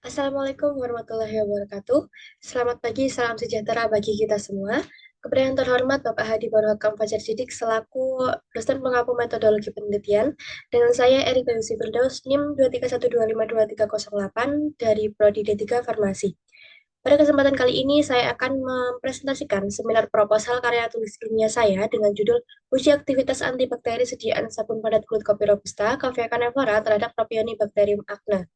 Assalamualaikum warahmatullahi wabarakatuh. Selamat pagi, salam sejahtera bagi kita semua. Kepada yang terhormat Bapak Hadi Barokam Fajar Sidik selaku dosen pengampu metodologi penelitian, dengan saya Erika Yusi Firdaus, NIM 231252308 dari Prodi D3 Farmasi. Pada kesempatan kali ini, saya akan mempresentasikan seminar proposal karya tulis ilmiah saya dengan judul Uji Aktivitas Antibakteri Sediaan Sabun Padat Kulit Kopi Robusta, Caffea canephora terhadap Propionibacterium acne.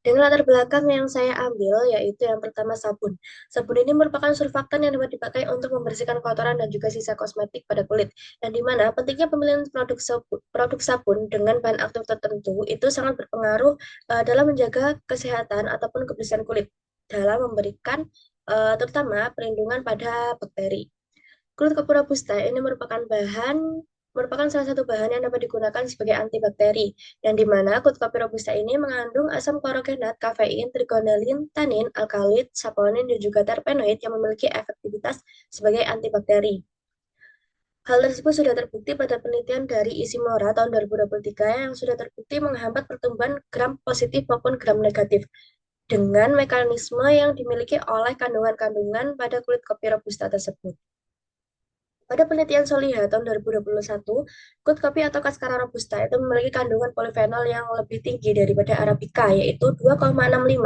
Dengan latar belakang yang saya ambil, yaitu yang pertama sabun. Sabun ini merupakan surfaktan yang dapat dipakai untuk membersihkan kotoran dan juga sisa kosmetik pada kulit. Yang dimana pentingnya pemilihan produk sabun dengan bahan aktif tertentu itu sangat berpengaruh dalam menjaga kesehatan ataupun kebersihan kulit dalam memberikan terutama perlindungan pada bakteri. Kulit kopi robusta ini merupakan salah satu bahan yang dapat digunakan sebagai antibakteri, yang di mana kulit kopi robusta ini mengandung asam klorogenat, kafein, trigonelin, tanin, alkaloid, saponin, dan juga terpenoid yang memiliki efektivitas sebagai antibakteri. Hal tersebut sudah terbukti pada penelitian dari Ishimura tahun 2023 yang sudah terbukti menghambat pertumbuhan gram positif maupun gram negatif dengan mekanisme yang dimiliki oleh kandungan-kandungan pada kulit kopi robusta tersebut. Pada penelitian Soliha tahun 2021, kulit kopi atau Cascara Robusta itu memiliki kandungan polifenol yang lebih tinggi daripada Arabica, yaitu 2,65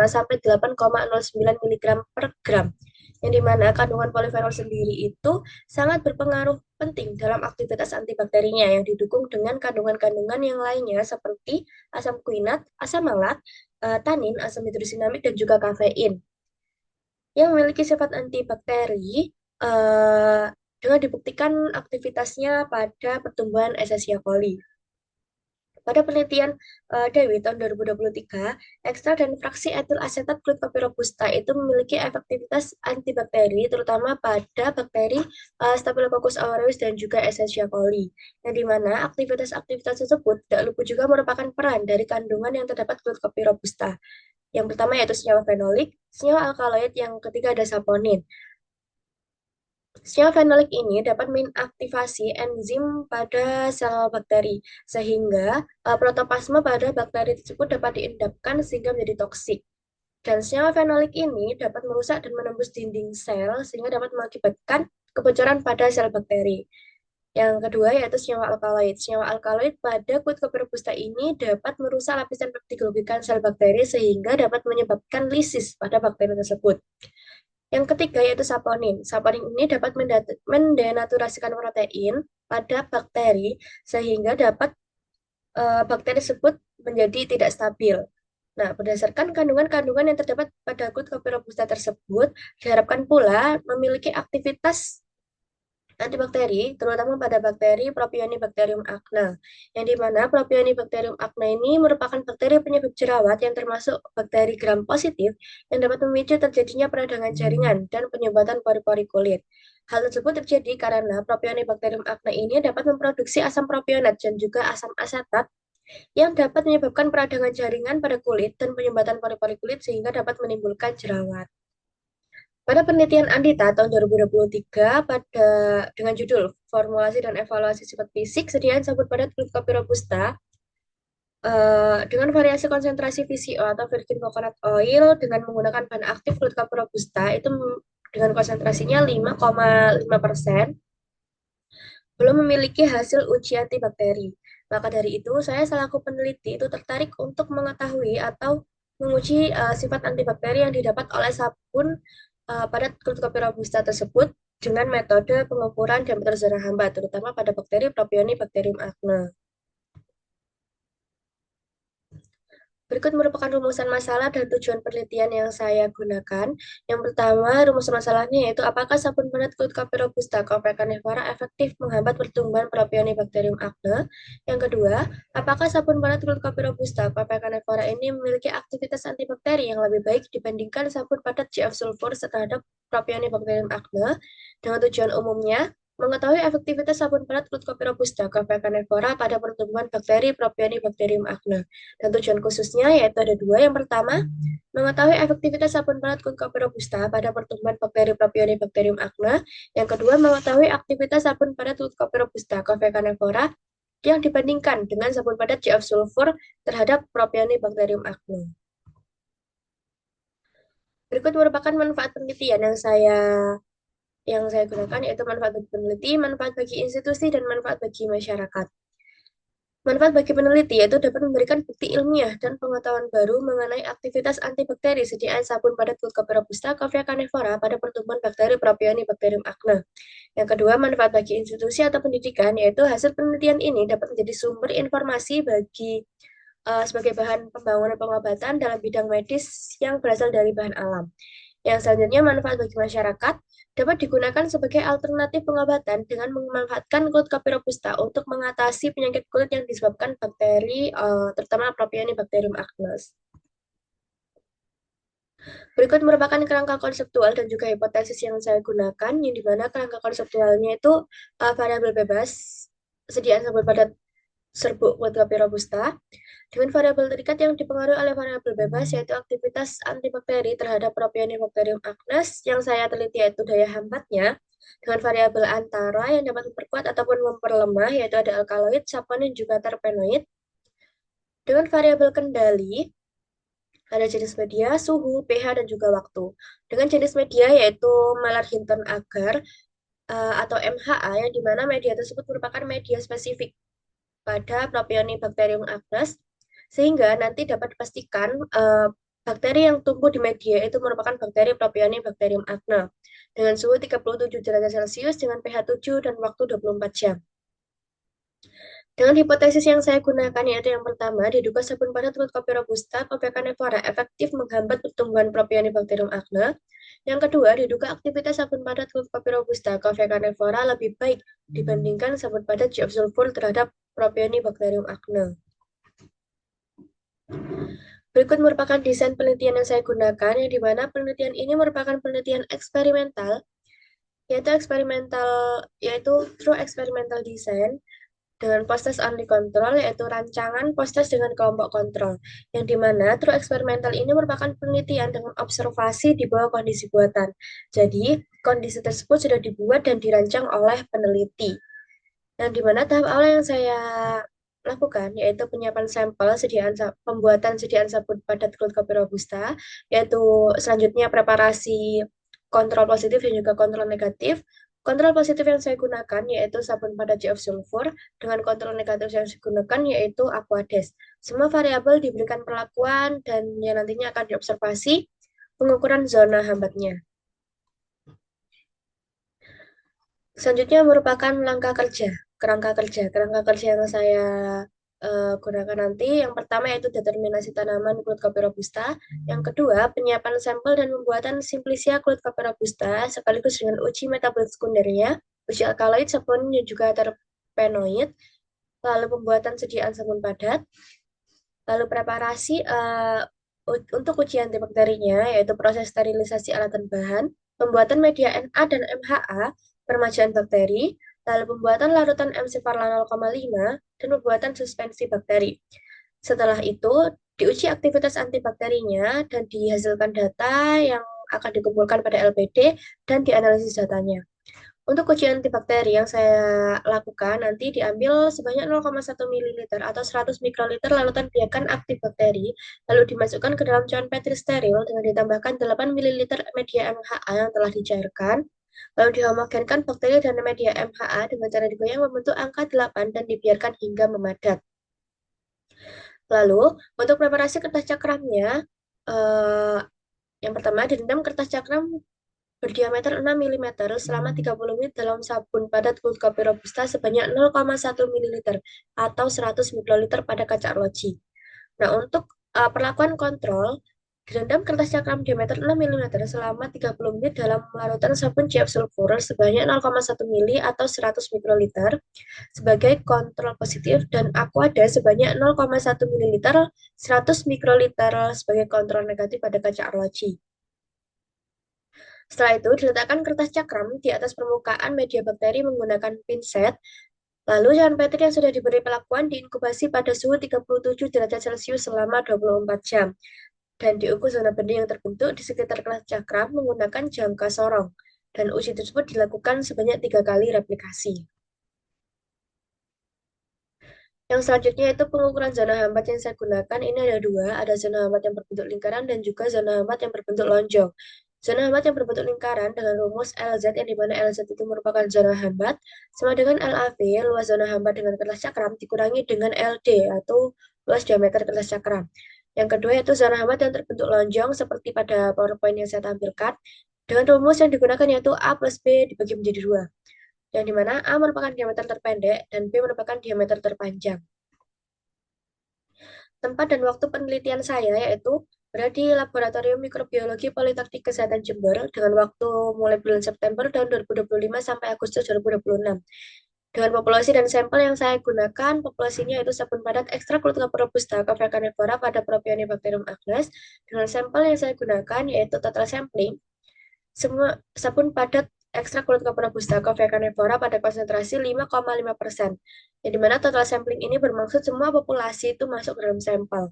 sampai 8,09 mg per gram. Yang dimana kandungan polifenol sendiri itu sangat berpengaruh penting dalam aktivitas antibakterinya yang didukung dengan kandungan-kandungan yang lainnya seperti asam kuinat, asam malat, tanin, asam hidrosinamik, dan juga kafein yang memiliki sifat antibakteri eh, dengan dibuktikan aktivitasnya pada pertumbuhan Escherichia coli. Pada penelitian Dewi tahun 2023, ekstrak dan fraksi etil asetat kulit kopi robusta itu memiliki efektivitas antibakteri, terutama pada bakteri Staphylococcus aureus dan juga Escherichia coli, yang dimana aktivitas-aktivitas tersebut tidak luput juga merupakan peran dari kandungan yang terdapat kulit kopi robusta. Yang pertama yaitu senyawa fenolik, senyawa alkaloid, yang ketiga ada saponin. Senyawa fenolik ini dapat mengaktifasi enzim pada sel bakteri, sehingga protoplasma pada bakteri tersebut dapat diendapkan sehingga menjadi toksik. Dan senyawa fenolik ini dapat merusak dan menembus dinding sel, sehingga dapat mengakibatkan kebocoran pada sel bakteri. Yang kedua yaitu senyawa alkaloid. Senyawa alkaloid pada kulit kopi robusta ini dapat merusak lapisan peptidoglykan sel bakteri sehingga dapat menyebabkan lisis pada bakteri tersebut. Yang ketiga yaitu saponin. Saponin ini dapat mendenaturasikan protein pada bakteri sehingga dapat bakteri tersebut menjadi tidak stabil. Nah, berdasarkan kandungan-kandungan yang terdapat pada kulit kopi robusta tersebut, diharapkan pula memiliki aktivitas antibakteri, terutama pada bakteri Propionibacterium acne, yang dimana Propionibacterium acne ini merupakan bakteri penyebab jerawat yang termasuk bakteri gram positif yang dapat memicu terjadinya peradangan jaringan dan penyumbatan pori-pori kulit. Hal tersebut terjadi karena Propionibacterium acne ini dapat memproduksi asam propionat dan juga asam asetat yang dapat menyebabkan peradangan jaringan pada kulit dan penyumbatan pori-pori kulit sehingga dapat menimbulkan jerawat. Pada penelitian Andita tahun 2023 dengan judul Formulasi dan Evaluasi Sifat Fisik Sediaan Sabun Padat Kulit Kopi Robusta dengan variasi konsentrasi VCO atau Virgin Coconut Oil dengan menggunakan bahan aktif kulit kopi robusta itu dengan konsentrasinya 5,5% belum memiliki hasil uji antibakteri. Maka dari itu, saya selaku peneliti itu tertarik untuk mengetahui atau menguji sifat antibakteri yang didapat oleh sabun pada kulit kopi robusta tersebut dengan metode pengukuran diameter zona hamba, terutama pada bakteri Propionibacterium acne. Berikut merupakan rumusan masalah dan tujuan penelitian yang saya gunakan. Yang pertama, rumusan masalahnya yaitu apakah sabun penat kulit kopi robusta Caffeia canephora efektif menghambat pertumbuhan Propionibacterium acne? Yang kedua, apakah sabun penat kulit kopi robusta Caffeia canephora ini memiliki aktivitas antibakteri yang lebih baik dibandingkan sabun padat GF sulfur terhadap Propionibacterium acne? Dengan tujuan umumnya, mengetahui efektivitas sabun penat kulit kopi robusta Caffeia canephora pada pertumbuhan bakteri Propionibacterium acne. Dan tujuan khususnya yaitu ada dua. Yang pertama, mengetahui efektivitas sabun penat kulit kopi robusta pada pertumbuhan bakteri Propionibacterium acne. Yang kedua, mengetahui aktivitas sabun penat kulit kopi robusta Caffeia canephora yang dibandingkan dengan sabun padat CF sulfur terhadap Propionibacterium acne. Berikut merupakan manfaat penelitian yang saya gunakan, yaitu manfaat bagi peneliti, manfaat bagi institusi, dan manfaat bagi masyarakat. Manfaat bagi peneliti yaitu dapat memberikan bukti ilmiah dan pengetahuan baru mengenai aktivitas antibakteri sediaan sabun padat Glucopyr robusta Coffea carnivora pada pertumbuhan bakteri Propionibacterium acne. Yang kedua, manfaat bagi institusi atau pendidikan yaitu hasil penelitian ini dapat menjadi sumber informasi sebagai bahan pembangunan pengobatan dalam bidang medis yang berasal dari bahan alam. Yang selanjutnya, manfaat bagi masyarakat dapat digunakan sebagai alternatif pengobatan dengan memanfaatkan kulit kopi robusta untuk mengatasi penyakit kulit yang disebabkan bakteri, terutama Propionibacterium acnes. Berikut merupakan kerangka konseptual dan juga hipotesis yang saya gunakan, yang dimana kerangka konseptualnya itu variabel bebas, sediaan sabun padat serbuk kulit kopi robusta, dengan variabel terikat yang dipengaruhi oleh variabel bebas, yaitu aktivitas antibakteri terhadap Propionibacterium acnes yang saya teliti yaitu daya hambatnya, dengan variabel antara yang dapat memperkuat ataupun memperlemah, yaitu ada alkaloid, saponin, dan juga terpenoid, dengan variabel kendali, ada jenis media, suhu, pH, dan juga waktu. Dengan jenis media yaitu Malar-Hinton agar atau MHA, yang dimana media tersebut merupakan media spesifik pada Propionibacterium acnes, sehingga nanti dapat dipastikan bakteri yang tumbuh di media itu merupakan bakteri Propionibacterium acnes dengan suhu 37 derajat Celcius dengan pH 7 dan waktu 24 jam. Dengan hipotesis yang saya gunakan yaitu yang pertama, diduga sabun padat kulit kopi robusta Coffea carnivora efektif menghambat pertumbuhan Propionibacterium acnes. Yang kedua, diduga aktivitas sabun padat kulit kopi robusta Coffea carnivora lebih baik dibandingkan sabun padat CF sulfur terhadap Propionibacterium acnes. Berikut merupakan desain penelitian yang saya gunakan, yang dimana penelitian ini merupakan penelitian eksperimental, yaitu true experimental design dengan post-test only control, yaitu rancangan post-test dengan kelompok kontrol, yang dimana true experimental ini merupakan penelitian dengan observasi di bawah kondisi buatan. Jadi, kondisi tersebut sudah dibuat dan dirancang oleh peneliti. Yang dimana tahap awal yang saya lakukan yaitu penyiapan sampel pembuatan sediaan sabun padat kulit kopi robusta, yaitu selanjutnya preparasi kontrol positif dan juga kontrol negatif. Kontrol positif yang saya gunakan yaitu sabun padat CF sulfur, dengan kontrol negatif yang saya gunakan yaitu Aquades. Semua variabel diberikan perlakuan dan yang nantinya akan diobservasi pengukuran zona hambatnya. Selanjutnya merupakan kerangka kerja yang saya gunakan nanti. Yang pertama yaitu determinasi tanaman kulit kopi robusta. Yang kedua, penyiapan sampel dan pembuatan simplisia kulit kopi robusta sekaligus dengan uji metabolit sekundernya, uji alkaloid, sabun dan juga terpenoid, lalu pembuatan sediaan sabun padat, lalu preparasi untuk uji antibakterinya, yaitu proses sterilisasi alat dan bahan, pembuatan media Na dan MHA, permajaan bakteri, lalu pembuatan larutan MC-Farla 0,5, dan pembuatan suspensi bakteri. Setelah itu, diuji aktivitas antibakterinya dan dihasilkan data yang akan dikumpulkan pada LPD dan dianalisis datanya. Untuk uji antibakteri yang saya lakukan nanti diambil sebanyak 0,1 ml atau 100 mikroliter larutan biakan aktif bakteri, lalu dimasukkan ke dalam cawan Petri steril dengan ditambahkan 8 ml media MHA yang telah dicairkan, lalu dihomogenkan bakteri dan media MHA dengan cara digoyang membentuk angka 8 dan dibiarkan hingga memadat. Lalu, untuk preparasi kertas cakramnya, eh, yang pertama direndam kertas cakram berdiameter 6 mm selama 30 menit dalam sabun padat kulit kopi robusta sebanyak 0,1 ml atau 100 mikroliter pada kaca arloji. Nah, untuk perlakuan kontrol, direndam kertas cakram diameter 6 mm selama 30 menit dalam larutan sabun CF sulfur sebanyak 0,1 ml atau 100 mikroliter sebagai kontrol positif dan Aquada sebanyak 0,1 ml 100 mikroliter sebagai kontrol negatif pada kaca arloji. Setelah itu, diletakkan kertas cakram di atas permukaan media bakteri menggunakan pinset. Lalu, cawan Petri yang sudah diberi pelakuan diinkubasi pada suhu 37 derajat Celcius selama 24 jam. Dan diukur zona bening yang terbentuk di sekitar kertas cakram menggunakan jangka sorong. Dan uji tersebut dilakukan sebanyak 3 kali replikasi. Yang selanjutnya itu pengukuran zona hambat yang saya gunakan. Ini ada dua, ada zona hambat yang berbentuk lingkaran dan juga zona hambat yang berbentuk lonjong. Zona hambat yang berbentuk lingkaran dengan rumus LZ yang dimana LZ itu merupakan zona hambat sama dengan LAV, luas zona hambat dengan kertas cakram dikurangi dengan LD atau luas diameter kertas cakram. Yang kedua yaitu zona hambat yang terbentuk lonjong seperti pada PowerPoint yang saya tampilkan dengan rumus yang digunakan yaitu A plus B dibagi menjadi dua, yang dimana A merupakan diameter terpendek dan B merupakan diameter terpanjang. Tempat dan waktu penelitian saya yaitu berada di Laboratorium Mikrobiologi Politeknik Kesehatan Jember dengan waktu mulai bulan September tahun 2025 sampai Agustus 2026. Dengan populasi dan sampel yang saya gunakan, populasinya itu sabun padat ekstrak kulit robusta Coffea carnivora pada Propionibacterium agnes. Dengan sampel yang saya gunakan yaitu total sampling semua sabun padat ekstrak kulit robusta Coffea carnivora pada konsentrasi 5,5%. Yang dimana total sampling ini bermaksud semua populasi itu masuk ke dalam sampel.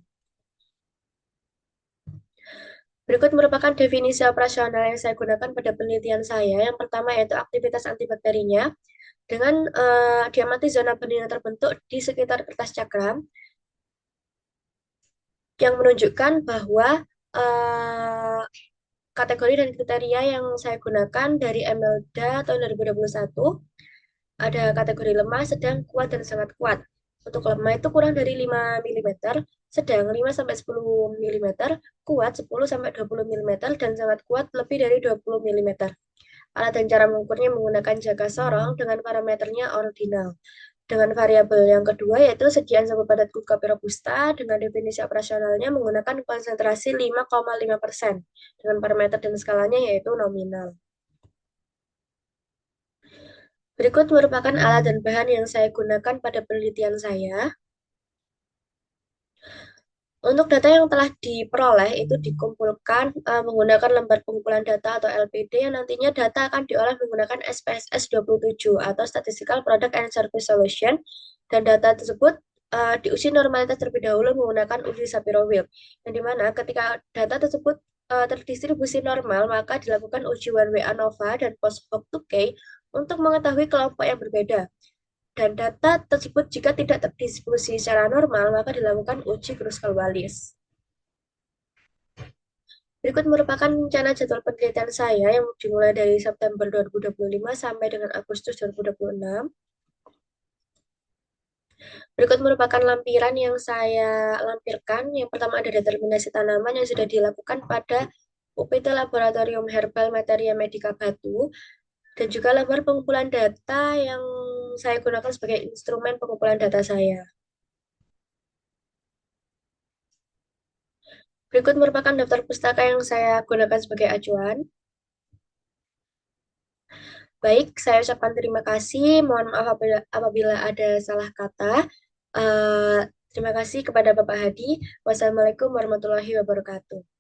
Berikut merupakan definisi operasional yang saya gunakan pada penelitian saya. Yang pertama yaitu aktivitas antibakterinya dengan diamati zona bening yang terbentuk di sekitar kertas cakram yang menunjukkan bahwa uh, kategori dan kriteria yang saya gunakan dari Emelda tahun 2021 ada kategori lemah, sedang, kuat, dan sangat kuat. Untuk lemah itu kurang dari 5 mm, sedang 5 sampai 10 mm, kuat 10 sampai 20 mm, dan sangat kuat lebih dari 20 mm. Alat dan cara mengukurnya menggunakan jaga sorong dengan parameternya ordinal. Dengan variabel yang kedua yaitu sediaan sabun padat Coffea robusta dengan definisi operasionalnya menggunakan konsentrasi 5,5% dengan parameter dan skalanya yaitu nominal. Berikut merupakan alat dan bahan yang saya gunakan pada penelitian saya. Untuk data yang telah diperoleh itu dikumpulkan menggunakan lembar pengumpulan data atau LPD yang nantinya data akan diolah menggunakan SPSS 27 atau Statistical Product and Service Solution, dan data tersebut diuji normalitas terlebih dahulu menggunakan uji Shapiro-Wilk, yang dimana ketika data tersebut terdistribusi normal maka dilakukan uji one way ANOVA dan post hoc 2K untuk mengetahui kelompok yang berbeda. Dan data tersebut jika tidak terdistribusi secara normal, maka dilakukan uji Kruskal-Wallis. Berikut merupakan rencana jadwal penelitian saya yang dimulai dari September 2025 sampai dengan Agustus 2026. Berikut merupakan lampiran yang saya lampirkan. Yang pertama ada determinasi tanaman yang sudah dilakukan pada UPT Laboratorium Herbal Materia Medica Batu, dan juga lembar pengumpulan data yang saya gunakan sebagai instrumen pengumpulan data saya. Berikut merupakan daftar pustaka yang saya gunakan sebagai acuan. Baik, saya ucapkan terima kasih. Mohon maaf apabila ada salah kata. Eh, Terima kasih kepada Bapak Hadi. Wassalamualaikum warahmatullahi wabarakatuh.